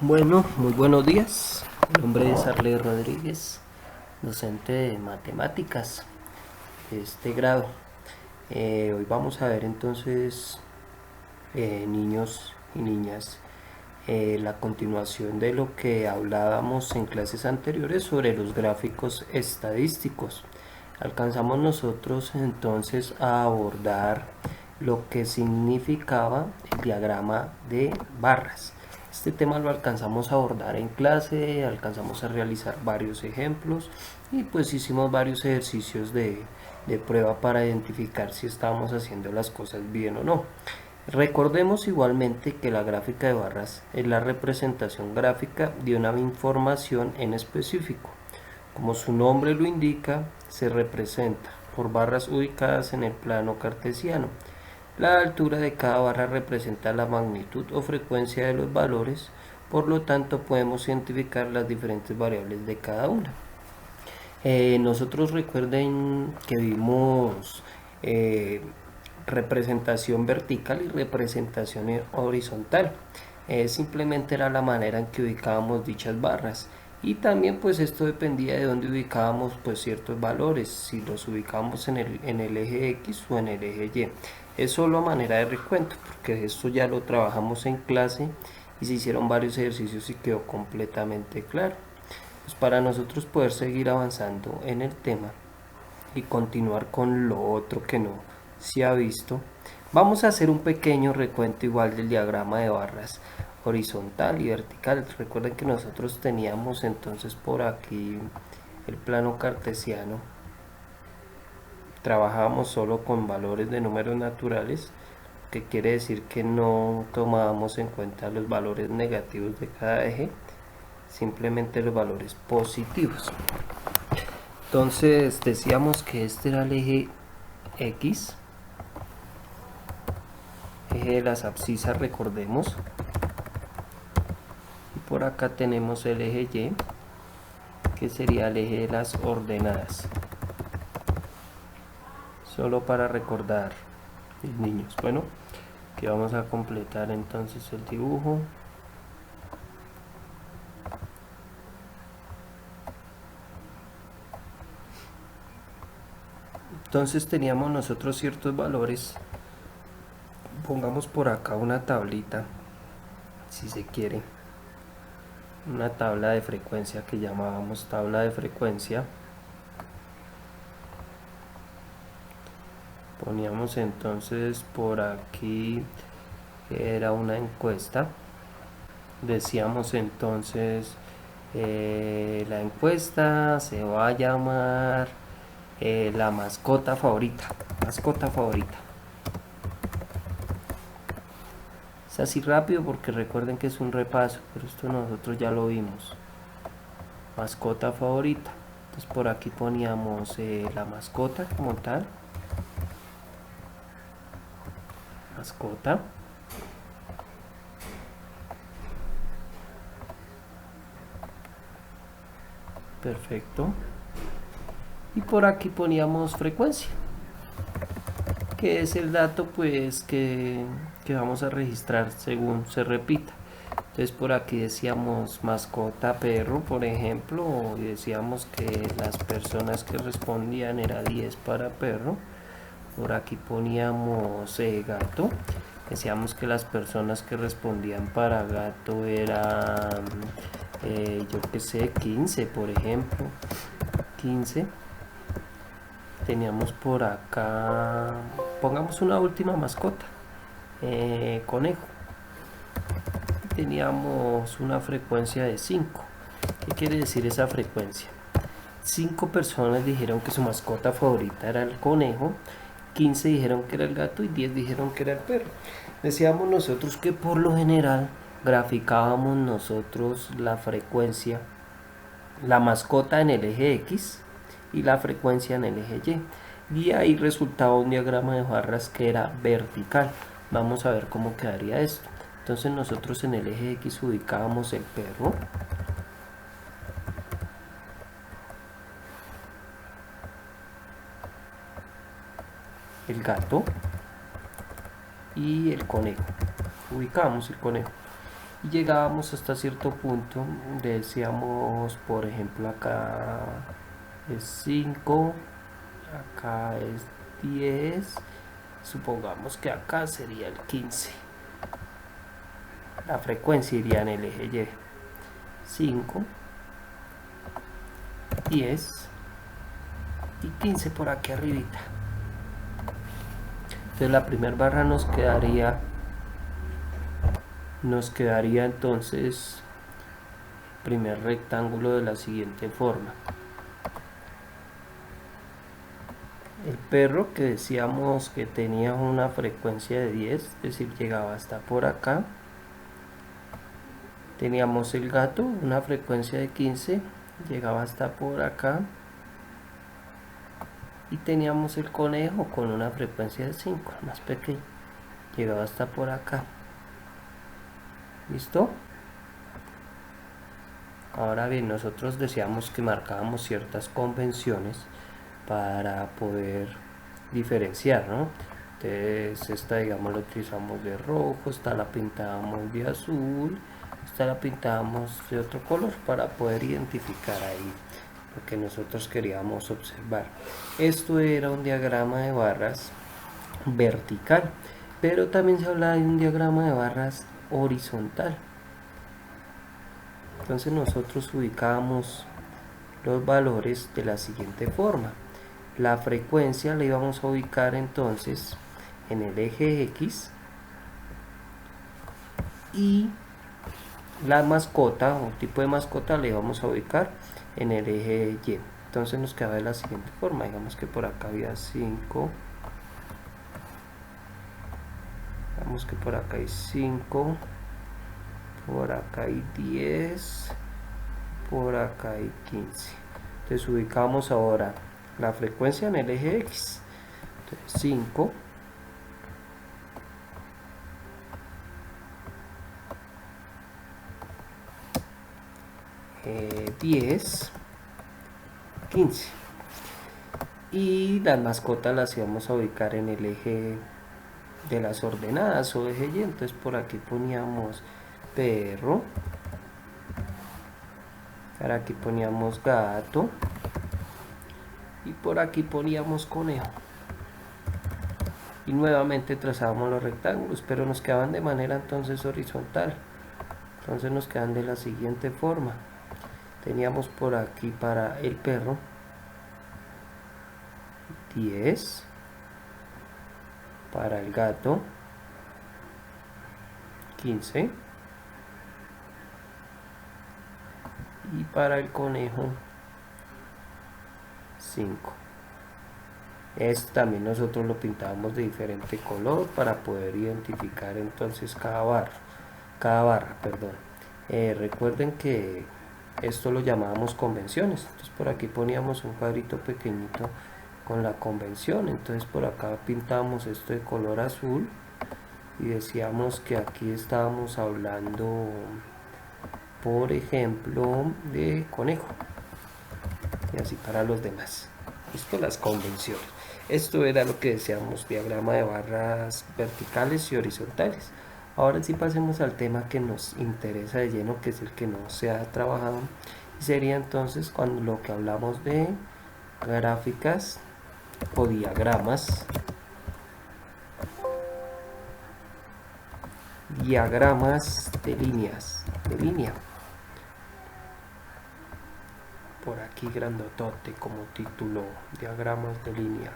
Bueno, muy buenos días. Mi nombre es Arley Rodríguez, docente de matemáticas de este grado. Hoy vamos a ver entonces, niños y niñas, la continuación de lo que hablábamos en clases anteriores sobre los gráficos estadísticos. Alcanzamos nosotros entonces a abordar lo que significaba el diagrama de barras. Este tema lo alcanzamos a abordar en clase, alcanzamos a realizar varios ejemplos y pues hicimos varios ejercicios de prueba para identificar si estábamos haciendo las cosas bien o no. Recordemos igualmente que la gráfica de barras es la representación gráfica de una información en específico. Como su nombre lo indica, se representa por barras ubicadas en el plano cartesiano. La altura de cada barra representa la magnitud o frecuencia de los valores, por lo tanto podemos identificar las diferentes variables de cada una. Nosotros recuerden que vimos representación vertical y representación horizontal. Simplemente era la manera en que ubicábamos dichas barras, y también pues esto dependía de dónde ubicábamos pues ciertos valores, si los ubicábamos en el eje X o en el eje Y. Es solo manera de recuento, porque esto ya lo trabajamos en clase y se hicieron varios ejercicios y quedó completamente claro. Pues para nosotros poder seguir avanzando en el tema y continuar con lo otro que no se ha visto, vamos a hacer un pequeño recuento igual del diagrama de barras horizontal y vertical. Recuerden que nosotros teníamos entonces por aquí el plano cartesiano, trabajábamos solo con valores de números naturales, que quiere decir que no tomábamos en cuenta los valores negativos de cada eje, simplemente los valores positivos. Entonces decíamos que este era el eje X, eje de las abscisas, recordemos, y por acá tenemos el eje Y, que sería el eje de las ordenadas. Solo para recordar, mis niños. Bueno, que vamos a completar entonces el dibujo. Entonces teníamos nosotros ciertos valores. Pongamos por acá una tablita, si se quiere, una tabla de frecuencia que llamábamos tabla de frecuencia. Poníamos entonces por aquí que era una encuesta. Decíamos entonces, la encuesta se va a llamar la mascota favorita. Mascota favorita. Es así rápido porque recuerden que es un repaso, pero esto nosotros ya lo vimos. Mascota favorita. Entonces por aquí poníamos la mascota como tal. Mascota. Perfecto. Y por aquí poníamos frecuencia, que es el dato pues que vamos a registrar según se repita. Entonces por aquí decíamos mascota perro, por ejemplo, y decíamos que las personas que respondían era 10 para perro. Por aquí poníamos gato, decíamos que las personas que respondían para gato eran, yo que sé, 15, por ejemplo, 15. Teníamos por acá, pongamos una última mascota, conejo. Teníamos una frecuencia de 5. ¿Qué quiere decir esa frecuencia? 5 personas dijeron que su mascota favorita era el conejo, 15 dijeron que era el gato y 10 dijeron que era el perro. Decíamos nosotros que por lo general graficábamos nosotros la frecuencia, la mascota en el eje X y la frecuencia en el eje Y. Y ahí resultaba un diagrama de barras que era vertical. Vamos a ver cómo quedaría esto. Entonces nosotros en el eje X ubicábamos el perro, el gato y el conejo. Ubicamos el conejo. y llegábamos hasta cierto punto, decíamos por ejemplo acá es 5, acá es 10, supongamos que acá sería el 15, la frecuencia iría en el eje Y, 5, 10 y 15 por aquí arribita. Entonces la primera barra nos quedaría entonces primer rectángulo de la siguiente forma. El perro, que decíamos que tenía una frecuencia de 10, es decir, llegaba hasta por acá. Teníamos el gato, una frecuencia de 15, llegaba hasta por acá. Y teníamos el conejo con una frecuencia de 5, más pequeño, llegaba hasta por acá. ¿Listo? Ahora bien, nosotros decíamos que marcábamos ciertas convenciones para poder diferenciar, ¿no? Entonces esta, digamos, la utilizamos de rojo, esta la pintábamos de azul, esta la pintábamos de otro color para poder identificar ahí lo que nosotros queríamos observar. Esto era un diagrama de barras vertical, pero también se habla de un diagrama de barras horizontal. Entonces nosotros ubicábamos los valores de la siguiente forma. La frecuencia la íbamos a ubicar entonces en el eje X y la mascota o tipo de mascota la íbamos a ubicar en el eje Y. Entonces nos queda de la siguiente forma, digamos que por acá había 5, digamos que por acá hay 5, por acá hay 10, por acá hay 15. Entonces ubicamos ahora la frecuencia en el eje X. Entonces 5, 10, 15. Y las mascotas las íbamos a ubicar en el eje de las ordenadas o eje Y. Entonces por aquí poníamos perro, por aquí poníamos gato y por aquí poníamos conejo. Y nuevamente trazábamos los rectángulos, pero nos quedaban de manera entonces horizontal. Entonces nos quedan de la siguiente forma. Teníamos por aquí para el perro 10, para el gato 15 y para el conejo 5. Esto también nosotros lo pintábamos de diferente color para poder identificar entonces cada barra, perdón. Recuerden que esto lo llamábamos convenciones. Entonces por aquí poníamos un cuadrito pequeñito con la convención. Entonces por acá pintábamos esto de color azul y decíamos que aquí estábamos hablando, por ejemplo, de conejo, y así para los demás. Esto, las convenciones. Esto era lo que decíamos, diagrama de barras verticales y horizontales. Ahora sí pasemos al tema que nos interesa de lleno, que es el que no se ha trabajado, y sería entonces cuando lo que hablamos de gráficas o diagramas de líneas, de línea. Por aquí grandotote como título, diagramas de línea.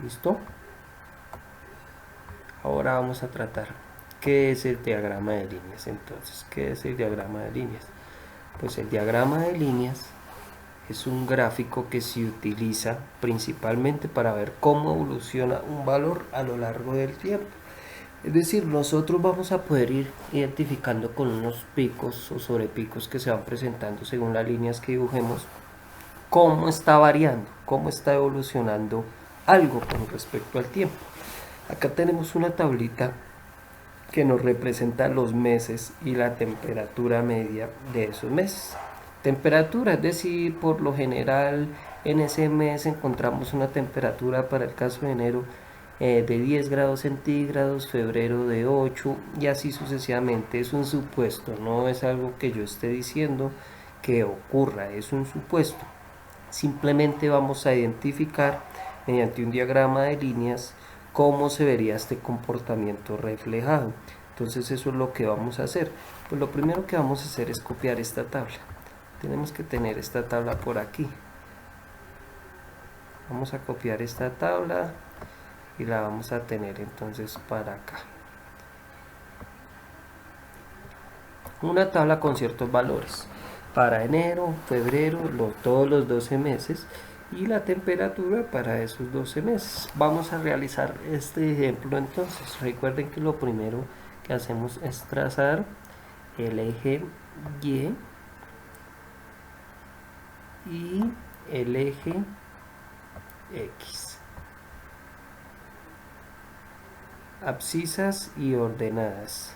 ¿Listo? Ahora vamos a tratar qué es el diagrama de líneas. Entonces, ¿qué es el diagrama de líneas? Pues el diagrama de líneas es un gráfico que se utiliza principalmente para ver cómo evoluciona un valor a lo largo del tiempo. Es decir, nosotros vamos a poder ir identificando con unos picos o sobrepicos que se van presentando según las líneas que dibujemos, cómo está variando, cómo está evolucionando algo con respecto al tiempo. Acá tenemos una tablita que nos representa los meses y la temperatura media de esos meses. Temperatura, es decir, por lo general en ese mes encontramos una temperatura para el caso de enero de 10 grados centígrados, febrero de 8 y así sucesivamente. Es un supuesto, no es algo que yo esté diciendo que ocurra, es un supuesto. Simplemente vamos a identificar mediante un diagrama de líneas cómo se vería este comportamiento reflejado. Entonces eso es lo que vamos a hacer. Pues lo primero que vamos a hacer es copiar esta tabla. Tenemos que tener esta tabla por aquí. Vamos a copiar esta tabla y la vamos a tener entonces para acá. Una tabla con ciertos valores para enero, febrero, todos los 12 meses y la temperatura para esos 12 meses. Vamos a realizar este ejemplo entonces. Recuerden que lo primero que hacemos es trazar el eje Y y el eje X. Abscisas y ordenadas.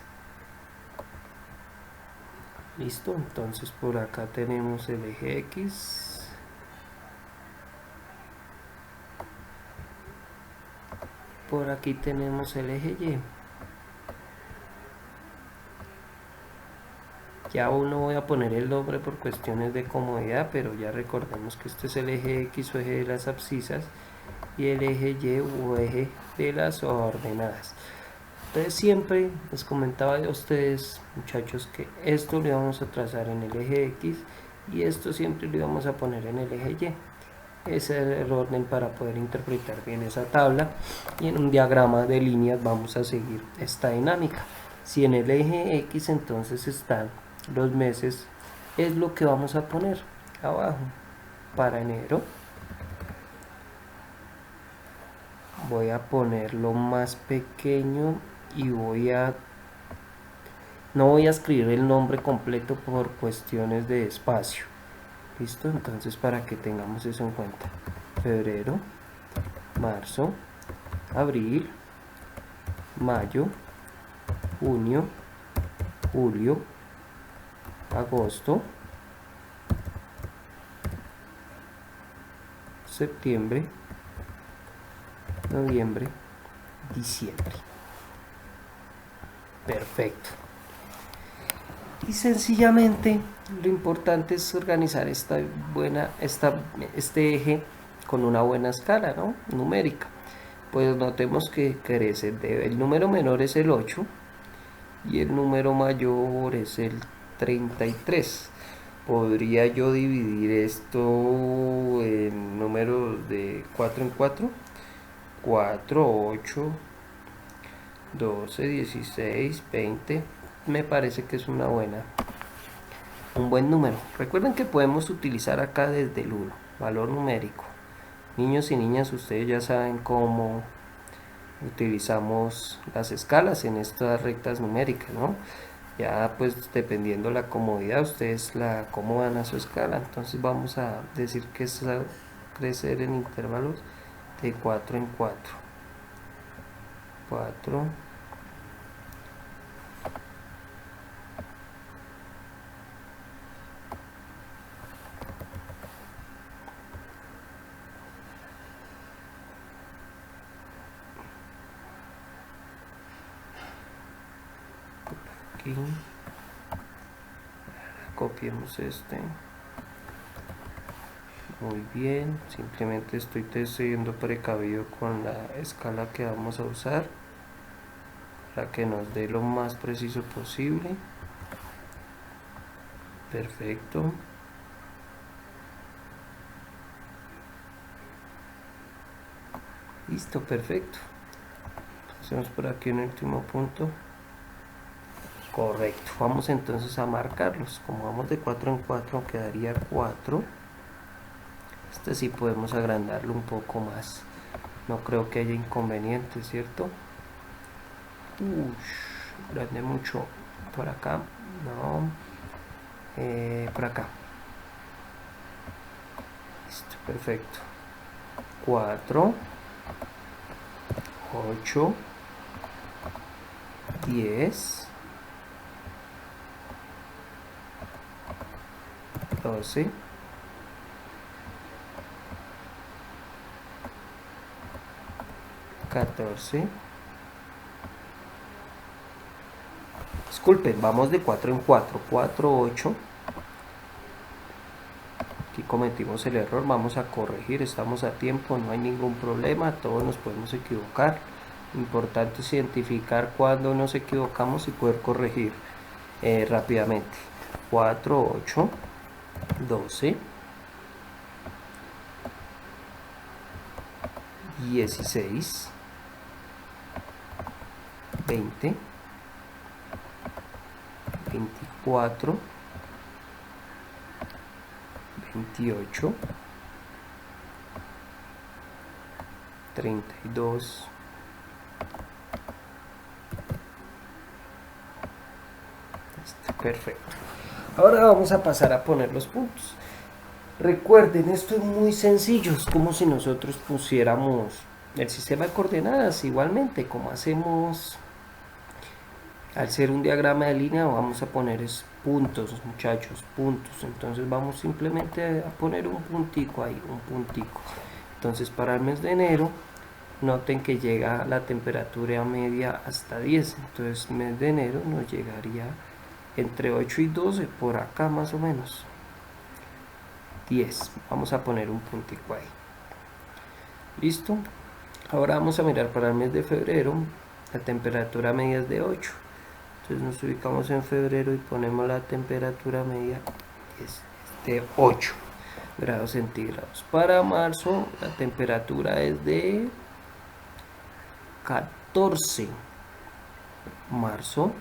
Listo, entonces por acá tenemos el eje X. Por aquí tenemos el eje Y. Ya aún no voy a poner el nombre por cuestiones de comodidad, pero ya recordemos que este es el eje X o eje de las abscisas y el eje Y o eje de las ordenadas. Entonces siempre les comentaba a ustedes, muchachos, que esto lo íbamos a trazar en el eje X y esto siempre lo íbamos a poner en el eje Y. Ese es el orden para poder interpretar bien esa tabla, y en un diagrama de líneas vamos a seguir esta dinámica. Si en el eje X entonces están los meses, es lo que vamos a poner abajo. Para enero voy a ponerlo más pequeño y no voy a escribir el nombre completo por cuestiones de espacio. Listo, entonces para que tengamos eso en cuenta: febrero, marzo, abril, mayo, junio, julio, agosto, septiembre, noviembre, diciembre. Perfecto. Y sencillamente lo importante es organizar este eje con una buena escala, ¿no?, numérica. Pues notemos que crece, el número menor es el 8 y el número mayor es el 33. Podría yo dividir esto en números de 4 en 4, 4, 8, 12, 16, 20. Me parece que es un buen número. Recuerden que podemos utilizar acá desde el 1, valor numérico. Niños y niñas, ustedes ya saben cómo utilizamos las escalas en estas rectas numéricas, ¿no? Ya pues dependiendo la comodidad, ustedes la acomodan a su escala. Entonces vamos a decir que es crecer en intervalos de 4 en 4. 4, aquí copiemos este. Muy bien, simplemente estoy siendo precavido con la escala que vamos a usar para que nos dé lo más preciso posible. Perfecto. Listo, perfecto. Hacemos por aquí un último punto. Correcto, vamos entonces a marcarlos. Como vamos de 4 en 4, quedaría 4. Este sí podemos agrandarlo un poco más. No creo que haya inconveniente, ¿cierto? Grande mucho. Por acá, no. Por acá. Listo, perfecto. 4, 8, 10, 12, 14, 14. Disculpen, vamos de 4 en 4. 4, 8. Aquí cometimos el error, vamos a corregir, estamos a tiempo, no hay ningún problema, todos nos podemos equivocar. Importante es identificar cuando nos equivocamos y poder corregir rápidamente. 4, 8, 12, 16, 20, 24, 28, 32, perfecto. Ahora vamos a pasar a poner los puntos. Recuerden, esto es muy sencillo, es como si nosotros pusiéramos el sistema de coordenadas, igualmente como hacemos al ser un diagrama de línea. Vamos a poner puntos, muchachos, puntos. Entonces vamos simplemente a poner un puntico ahí, un puntico. Entonces para el mes de enero, noten que llega la temperatura media hasta 10. Entonces mes de enero nos llegaría entre 8 y 12, por acá más o menos. 10, vamos a poner un puntico ahí. Listo. Ahora vamos a mirar para el mes de febrero. La temperatura media es de 8. Entonces nos ubicamos en febrero y ponemos la temperatura media es de 8 grados centígrados. Para marzo la temperatura es de 14. Marzo,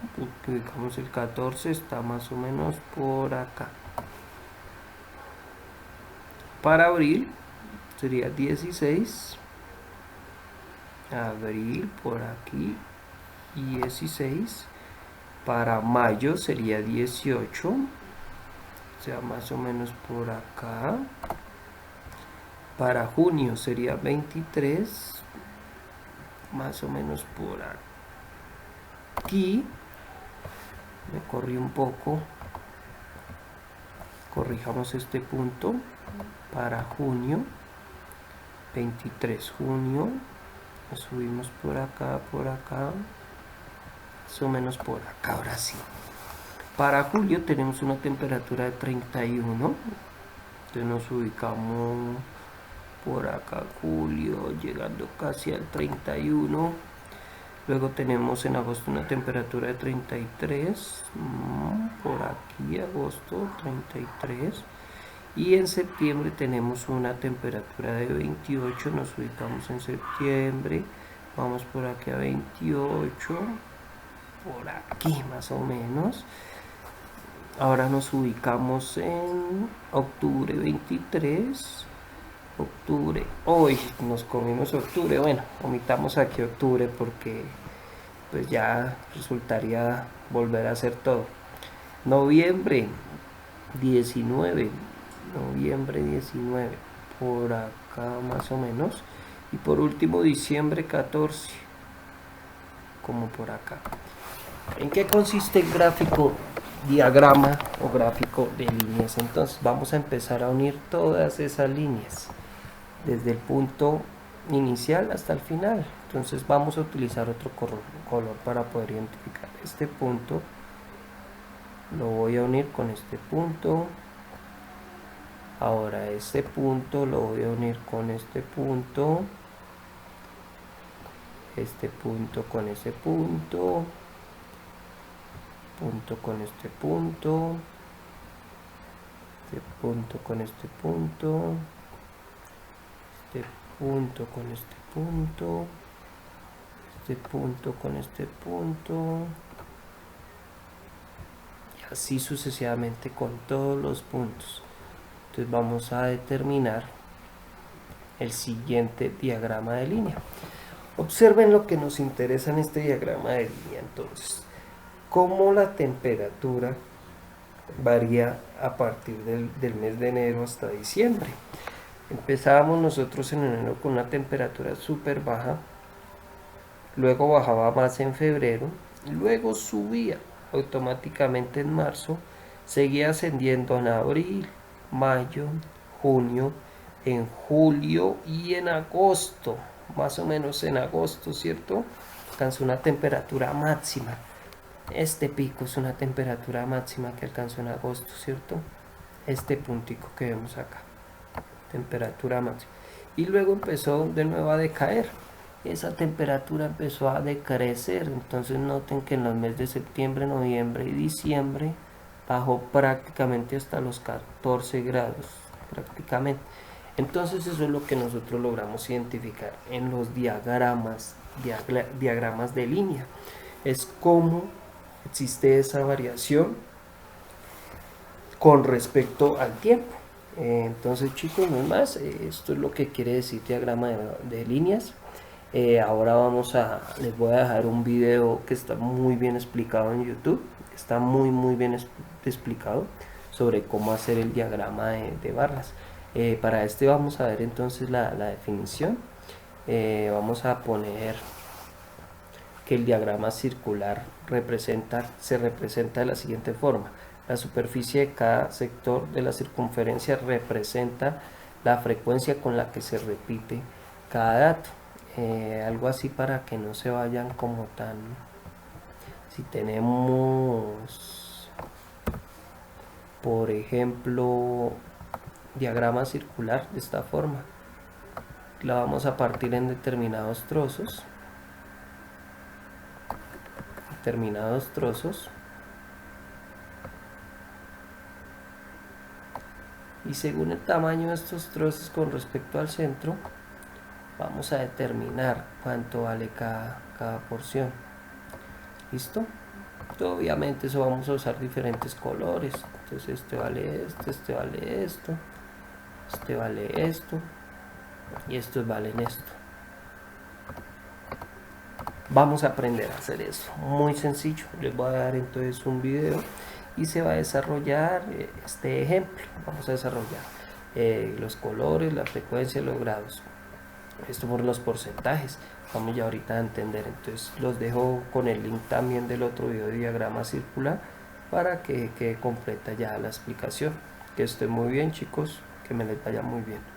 ubicamos el 14, está más o menos por acá. Para abril sería 16. Abril por aquí, 16. Para mayo sería 18, o sea, más o menos por acá. Para junio sería 23, más o menos por aquí. Me corrí un poco, corrijamos este punto. Para junio, 23 junio, nos subimos por acá, más o menos por acá. Ahora sí. Para julio tenemos una temperatura de 31. Entonces nos ubicamos por acá, julio, llegando casi al 31. Luego tenemos en agosto una temperatura de 33. Por aquí, agosto, 33. Y en septiembre tenemos una temperatura de 28. Nos ubicamos en septiembre. Vamos por aquí a 28. Por aquí más o menos. Ahora nos ubicamos en octubre 23. Octubre. Hoy nos comimos octubre. Bueno, omitamos aquí octubre porque pues ya resultaría volver a hacer todo. Noviembre 19. Noviembre 19. Por acá más o menos. Y por último diciembre 14. Como por acá. ¿En qué consiste el gráfico, diagrama o gráfico de líneas? Entonces vamos a empezar a unir todas esas líneas desde el punto inicial hasta el final. Entonces vamos a utilizar otro color para poder identificar este punto. Lo voy a unir con este punto. Ahora este punto lo voy a unir con este punto. Este punto con ese punto. Punto con este punto. Este punto con este punto. Este punto con este punto. Este punto con este punto. Y así sucesivamente con todos los puntos. Entonces vamos a determinar el siguiente diagrama de línea. Observen lo que nos interesa en este diagrama de línea. Entonces, cómo la temperatura varía a partir del mes de enero hasta diciembre. Empezábamos nosotros en enero con una temperatura súper baja, luego bajaba más en febrero, luego subía automáticamente en marzo, seguía ascendiendo en abril, mayo, junio, en julio y en agosto. más o menos en agosto, ¿cierto? Alcanzó una temperatura máxima. Este pico es una temperatura máxima que alcanzó en agosto, ¿cierto? Este puntico que vemos acá, temperatura máxima. Y luego empezó de nuevo a decaer. Esa temperatura empezó a decrecer. Entonces noten que en los meses de septiembre, noviembre y diciembre bajó prácticamente hasta los 14 grados, prácticamente. Entonces eso es lo que nosotros logramos identificar en los diagramas de línea. Es cómo existe esa variación con respecto al tiempo. Entonces chicos, no es más, esto es lo que quiere decir diagrama de líneas. Ahora les voy a dejar un video que está muy bien explicado en YouTube, está muy bien explicado sobre cómo hacer el diagrama de barras. Para este vamos a ver entonces la definición. Vamos a poner que el diagrama circular se representa de la siguiente forma. La superficie de cada sector de la circunferencia representa la frecuencia con la que se repite cada dato. Algo así para que no se vayan como tan... Si tenemos, por ejemplo, diagrama circular de esta forma, la vamos a partir en determinados trozos. Y según el tamaño de estos trozos con respecto al centro, vamos a determinar cuánto vale cada porción. ¿Listo? Obviamente eso vamos a usar diferentes colores. Entonces este vale esto, este vale esto, este vale esto y estos valen esto. Vamos a aprender a hacer eso, muy sencillo. Les voy a dar entonces un video y se va a desarrollar este ejemplo. Vamos a desarrollar los colores, la frecuencia, los grados. Esto por los porcentajes. Vamos ya ahorita a entender. Entonces los dejo con el link también del otro video de diagrama circular para que quede completa ya la explicación. Que estén muy bien chicos, que me les vaya muy bien.